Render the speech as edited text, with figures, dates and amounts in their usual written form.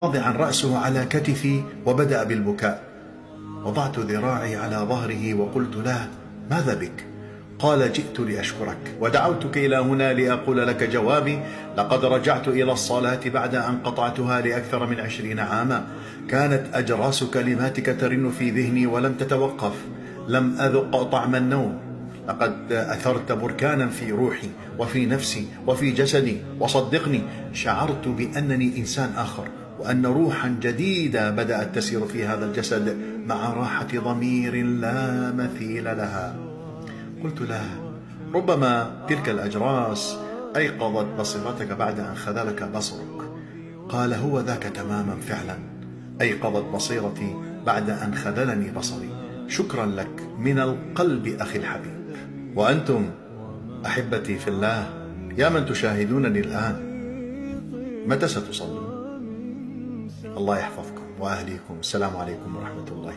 واضعا رأسه على كتفي وبدأ بالبكاء. وضعت ذراعي على ظهره وقلت له: ماذا بك؟ قال: جئت لأشكرك ودعوتك إلى هنا لأقول لك جوابي. لقد رجعت إلى الصلاة بعد أن قطعتها لأكثر من 20 عاما. كانت أجراس كلماتك ترن في ذهني ولم تتوقف. لم أذق طعم النوم. لقد أثرت بركانا في روحي وفي نفسي وفي جسدي، وصدقني شعرت بأنني إنسان آخر، وأن روحا جديدة بدأت تسير في هذا الجسد مع راحة ضمير لا مثيل لها. قلت له: ربما تلك الأجراس أيقظت بصيرتك بعد أن خذلك بصرك. قال: هو ذاك تماما فعلا، أيقظت بصيرتي بعد أن خذلني بصري. شكرا لك من القلب أخي الحبيب. وأنتم أحبتي في الله، يا من تشاهدونني الآن، متى ستصلون؟ الله يحفظكم وأهليكم. السلام عليكم ورحمة الله